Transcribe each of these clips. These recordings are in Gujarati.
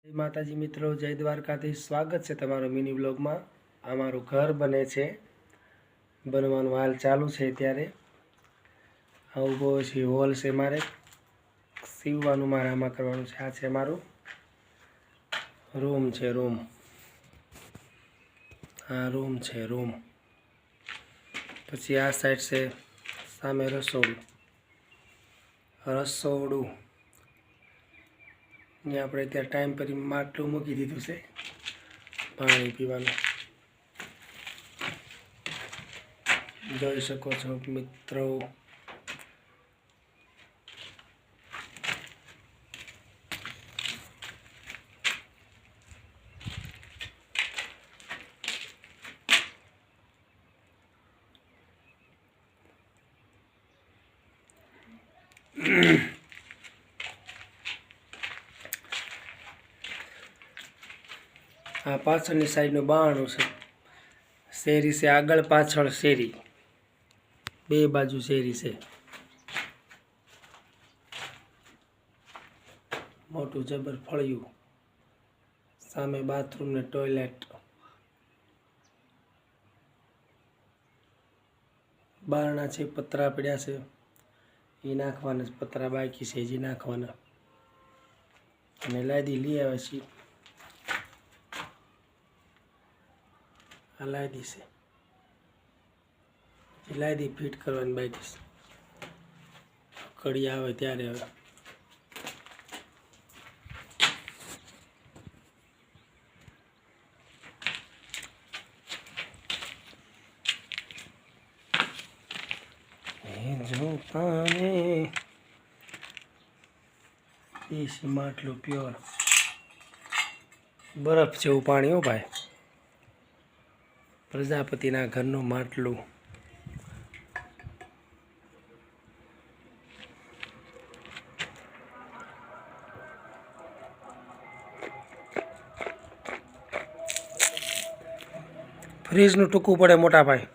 જય માતાજી મિત્રો, જય દ્વારકાધીશ। સ્વાગત છે તમારું મિની બ્લોગમાં। અમારું ઘર બને છે, બનવાનું હાલ ચાલુ છે। ત્યારે આવું બહુ છે, હોલ છે, મારે સીવવાનું, મારે આમાં કરવાનું છે। આ છે મારું રૂમ છે, રૂમ, આ રૂમ છે, રૂમ। પછી આ સાઈડ છે સામે રસોડું, રસોડું અહીંયા આપણે અત્યારે ટાઈમ પર માટલું મૂકી દીધું છે પાણી પીવાનું, જોઈ શકો છો મિત્રો। આ પાછળની સાઈડનું બારણું છે, શેરી છે, આગળ પાછળ શેરી, બે બાજુ શેરી છે। મોટું જબર ફળિયું, સામે બાથરૂમ ને ટોયલેટ, બારણા છે, પતરા પડ્યા છે, એ નાખવાના, પતરા બાકી છે જે નાખવાના, અને લાદી લઈ આવે છે, આ લાદી છે, લાદી ફિટ કરવાની બાકી છે, કડી આવે ત્યારે હવે। જો પાને દેશી માટલું પ્યોર, બરફ જેવું પાણી હો ભાઈ, પ્રજાપતિના ઘરનું માટલું। ફ્રીજનું ટૂંકું પડે મોટા ભાઈ,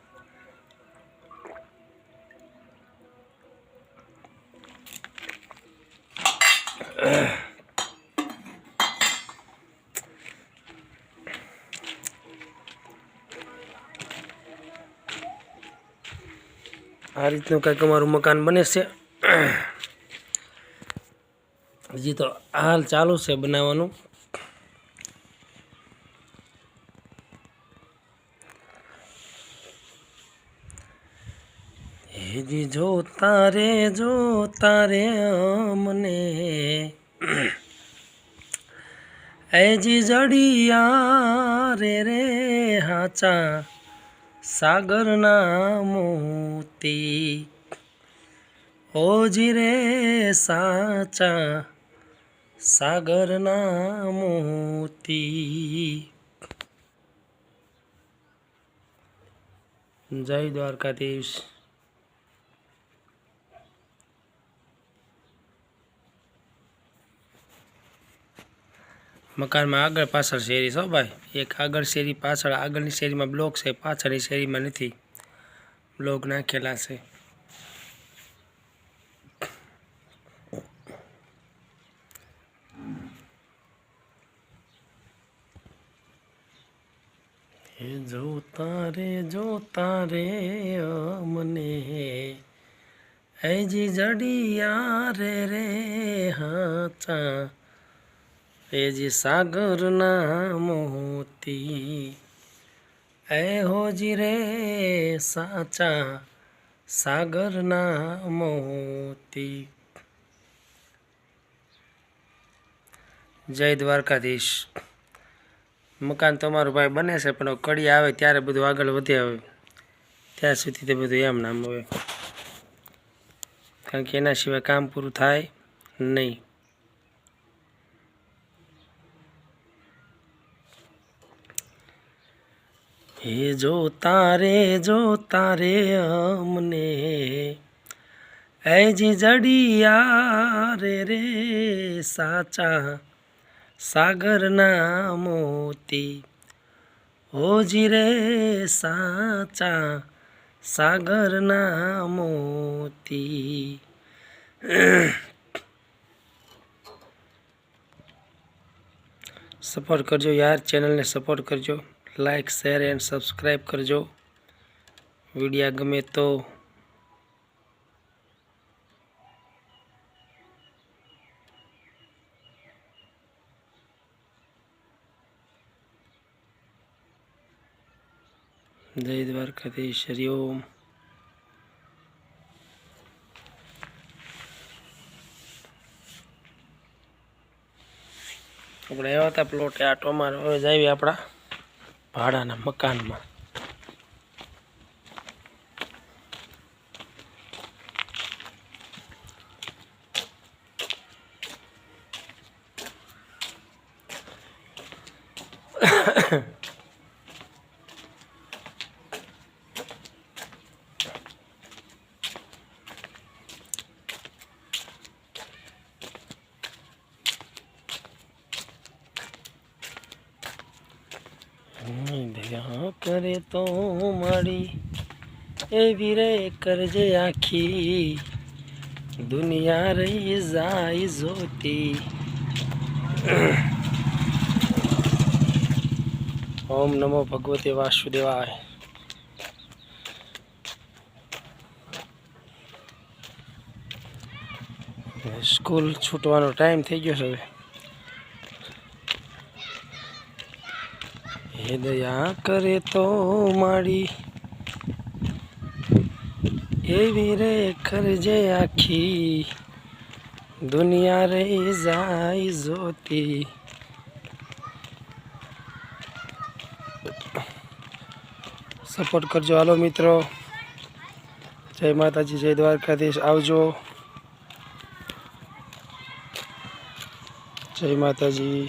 આ રીતનું કંઈક અમારું મકાન બને છે। હજી તો હાલ ચાલુ છે બનાવવાનું। હેજી જોતા રે અમને, એજી જડિયા રે હાચા સાગરના મોતી, ઓજી રે સાચા સાગરના મોતી। જય દ્વારકાધીશ। મકાનમાં આગળ પાછળ શેરી છો ભાઈ, એક આગળ શેરી, પાછળ આગળની શેરીમાં બ્લોક છે, પાછળની શેરીમાં નથી, બ્લોક નાખેલા છે। હે જોતા રે અમને, એજી જડિયા રે હાચા એજી સાગરના મોતી, એ હોજી રે સાચા સાગરના મોતી। જય દ્વારકાધીશ। મકાન તમારું ભાઈ બને છે, પણ કડી આવે ત્યારે બધું આગળ વધે, આવે ત્યાં સુધી તે બધું એમ નામ હવે, કારણ કે એના સિવાય કામ પૂરું થાય નહીં। હે જોતા રે અમને, એજી જડિયા રે સાચા સાગરના મોતી, હોજી રે સાચા સાગરના મોતી। સપોર્ટ કરજો યાર, ચેનલને સપોર્ટ કરજો, લાઈક શેર એન્ડ સબસ્ક્રાઈબ કરજો વિડીયા ગમે તો. જય દ્વારકાધીશ, હરિઓમ. આપણે આવ્યા હતા પ્લોટે આટો મારો. હવે જઈએ આપણા ભાડાના મકાનમાં. દયા કરે તો મારી એવી રે કરજે આખી, દુનિયા રહી જાય જોતી. ઓમ નમો ભગવતે વાસુદેવાય. સ્કૂલ છૂટવાનો ટાઈમ થઈ ગયો છે હવે. હે દયા કરે તો મારી એવી રે કરજે આખી, દુનિયા રહી જાય જોતી. સપોર્ટ કરજો હાલો મિત્રો. જય માતાજી, જય દ્વારકાધીશ. આવજો. જય માતાજી.